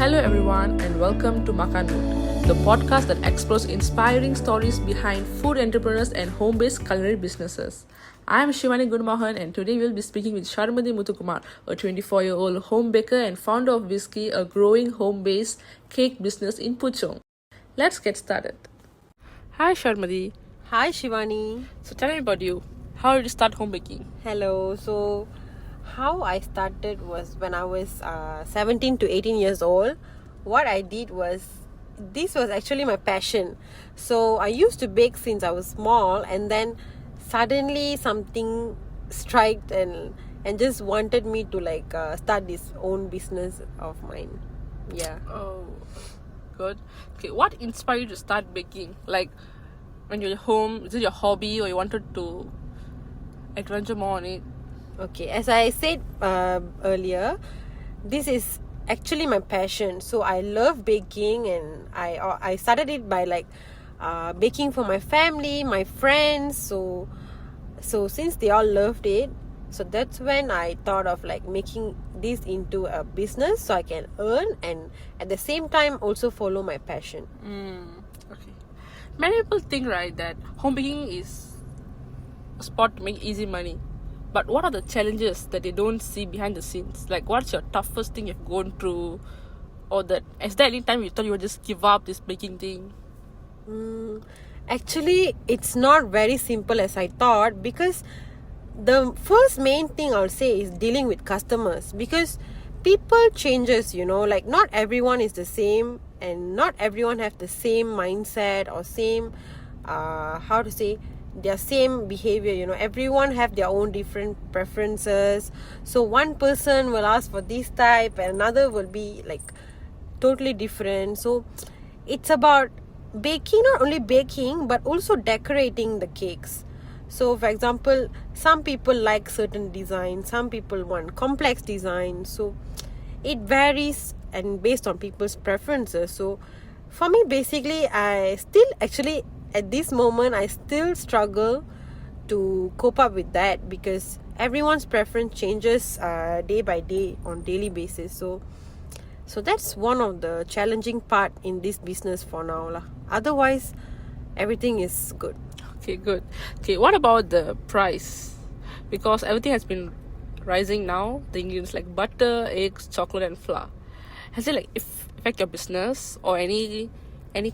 Hello, everyone, and welcome to Makan Mood, the podcast that explores inspiring stories behind food entrepreneurs and home based culinary businesses. I am Shivani Gunmohan, and today we'll be speaking with Sharmadi Muthukumar, a 24-year-old home baker and founder of Whiskey, a growing home based cake business in Puchong. Let's get started. Hi, Sharmadi. Hi Shivani. So, tell me about you. How did you start home baking? Hello. So, how I started was when I was 17 to 18 years old. What I did was, this was actually my passion. So, I used to bake since I was small, and then suddenly something struck and just wanted me to start this own business of mine. Yeah. Oh, good. Okay, what inspired you to start baking? Like, when you're home, is it your hobby or you wanted to adventure more on it? Okay, as I said earlier, this is actually my passion. So I love baking, and I started it by baking for my family, my friends. So since they all loved it, so that's when I thought of making this into a business so I can earn and at the same time also follow my passion. Okay. Many people think, right, that home baking is a spot to make easy money. But what are the challenges that they don't see behind the scenes? Like, what's your toughest thing you've gone through? Or that, is there any time you thought you would just give up this baking thing? Actually, it's not very simple as I thought, because the first main thing I'll say is dealing with customers, because people changes, not everyone is the same, and not everyone have the same mindset or same their same behavior. Everyone have their own different preferences. So one person will ask for this type and another will be totally different. So it's about baking, not only baking but also decorating the cakes. So for example, some people like certain design, some people want complex design. So it varies and based on people's preferences. So for me, basically, I still actually at this moment I still struggle to cope up with that, because everyone's preference changes day by day on daily basis. So that's one of the challenging part in this business for now lah. Otherwise, everything is good. Okay, good. Okay, what about the price? Because everything has been rising now. The ingredients like butter, eggs, chocolate and flour. Has it affect your business or any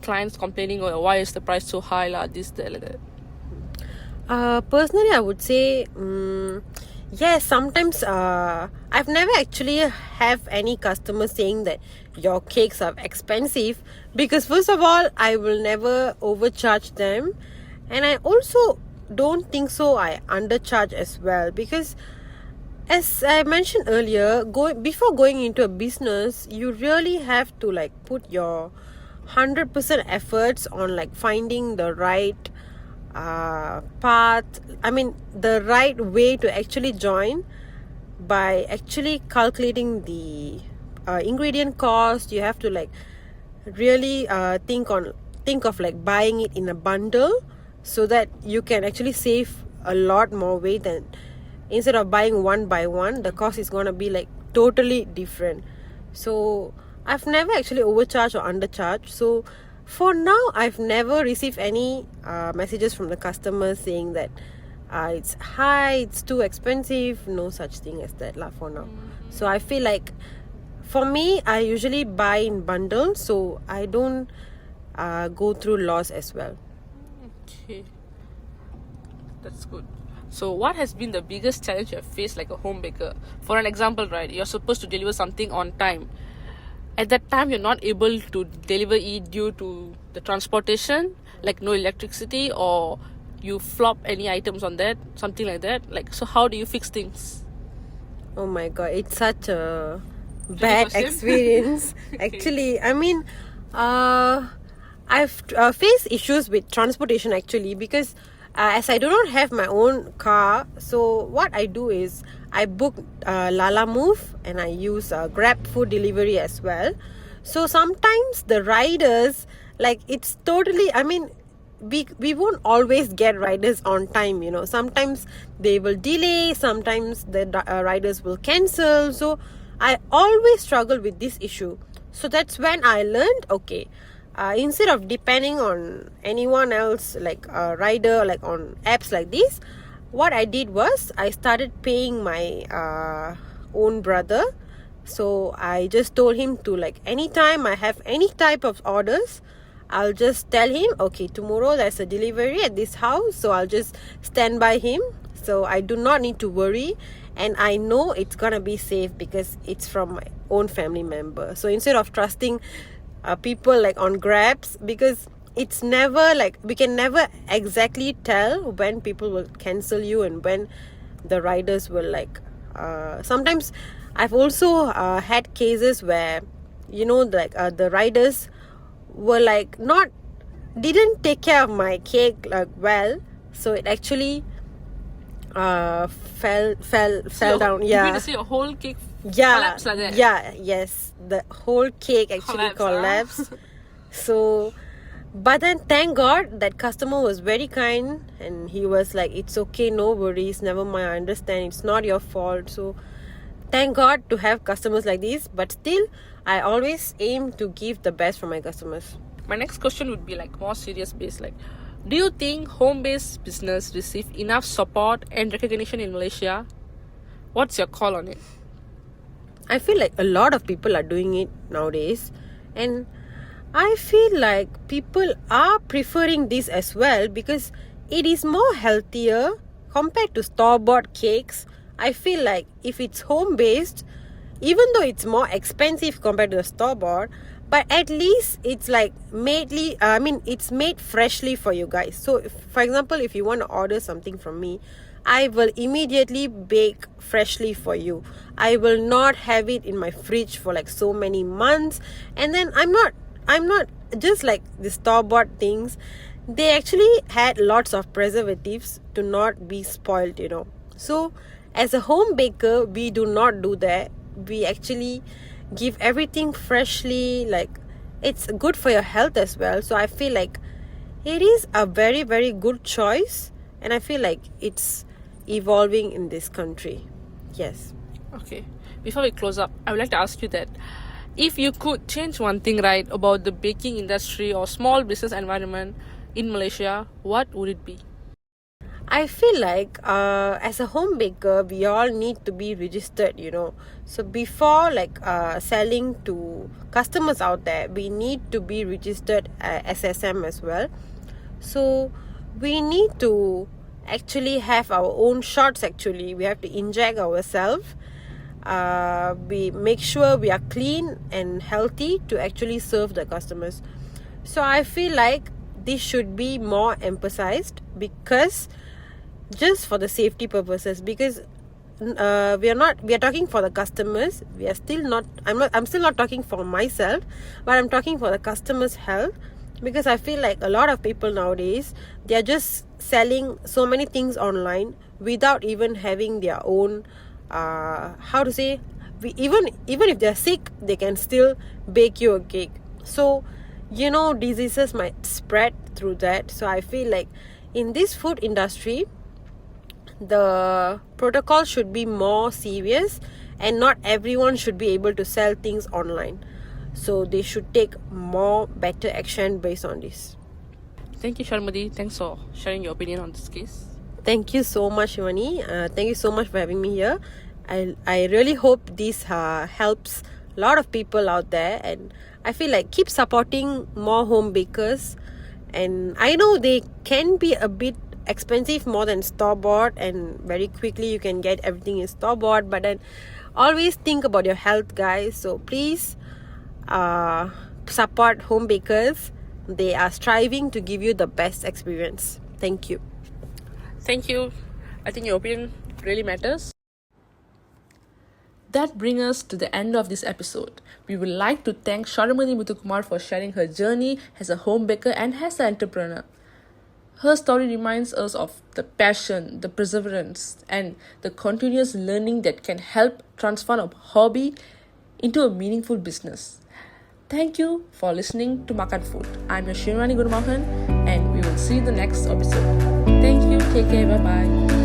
clients complaining, or why is the price so high lah, this, that, like that? Personally, I would say yes, sometimes I've never actually have any customer saying that your cakes are expensive, because first of all, I will never overcharge them, and I also don't think so I undercharge as well, because as I mentioned earlier, before going into a business, you really have to put your 100% efforts on finding the right path, the right way to actually join, by actually calculating the ingredient cost. You have to really think of buying it in a bundle, so that you can actually save a lot more weight, than instead of buying one by one, the cost is going to be totally different. So I've never actually overcharged or undercharged. So for now, I've never received any messages from the customers saying that it's high, it's too expensive. No such thing as that lah for now. So I feel for me, I usually buy in bundles, so I don't go through loss as well. Okay, that's good. So what has been the biggest challenge you have faced like a home baker? For an example, right, you're supposed to deliver something on time. At that time, you're not able to deliver it due to the transportation, no electricity, or you flop any items on that, something like that. So how do you fix things? Oh my god, it's such a bad experience. Actually, I've faced issues with transportation actually, because as I do not have my own car, so what I do is I book Lalamove, and I use Grab food delivery as well. So sometimes the riders, it's totally, we won't always get riders on time, sometimes they will delay, sometimes the riders will cancel. So I always struggle with this issue. So that's when I learned, okay, instead of depending on anyone else, like a rider, like on apps like this, what I did was I started paying my own brother. So I just told him to, like, anytime I have any type of orders, I'll just tell him, okay, tomorrow there's a delivery at this house, so I'll just stand by him. So I do not need to worry, and I know it's gonna be safe because it's from my own family member. So instead of trusting people like on Grabs, because it's never like, we can never exactly tell when people will cancel you and when the riders will, like, sometimes I've also had cases where, like, the riders were like not didn't take care of my cake like well, so it actually fell down. You mean to say a whole cake collapsed like that? Yes, the whole cake actually collapsed. So, but then thank God that customer was very kind, and he was like, it's okay, no worries, never mind, I understand, it's not your fault. So thank God to have customers like this, but still I always aim to give the best for my customers. My next question would be like more serious based, like, do you think home-based business receive enough support and recognition in Malaysia? What's your call on it? I feel like a lot of people are doing it nowadays, and I feel like people are preferring this as well because it is more healthier compared to store-bought cakes. I feel like if it's home-based, even though it's more expensive compared to the store-bought, but at least it's like it's made freshly for you guys. So for example, if you want to order something from me, I will immediately bake freshly for you. I will not have it in my fridge for like so many months. And then I'm not just like the store-bought things. They actually had lots of preservatives to not be spoiled, So as a home baker, we do not do that. We actually give everything freshly, like it's good for your health as well. So I feel like it is a very, very good choice, and I feel like it's evolving in this country. Yes. Okay, before we close up, I would like to ask you that if you could change one thing, right, about the baking industry or small business environment in Malaysia, what would it be? I feel like as a home baker, we all need to be registered, So before selling to customers out there, we need to be registered SSM as well. So we need to actually have our own shots. Actually, we have to inject ourselves. We make sure we are clean and healthy to actually serve the customers. So I feel like this should be more emphasized, because just for the safety purposes, because we are talking for the customers. I'm still not talking for myself, but I'm talking for the customers' health, because I feel like a lot of people nowadays, they are just selling so many things online without even having their own even if they're sick, they can still bake you a cake. So diseases might spread through that. So I feel like in this food industry, the protocol should be more serious, and not everyone should be able to sell things online. So they should take more better action based on this. Thank you, Sharmadi. Thanks for sharing your opinion on this case. Thank you so much, Shivani. Thank you so much for having me here. I really hope this helps a lot of people out there, and I feel like keep supporting more home bakers. And I know they can be a bit expensive, more than store-bought, and very quickly you can get everything in store-bought, but then always think about your health, guys. So please support home bakers. They are striving to give you the best experience. Thank you. Thank you. I think your opinion really matters. That brings us to the end of this episode. We would like to thank Sharamani Muthukumar for sharing her journey as a home baker and as an entrepreneur. Her story reminds us of the passion, the perseverance, and the continuous learning that can help transform a hobby into a meaningful business. Thank you for listening to Makan Food. I'm your Shirwani Gurumohan, and we will see you in the next episode. Thank you. Take care. Bye-bye.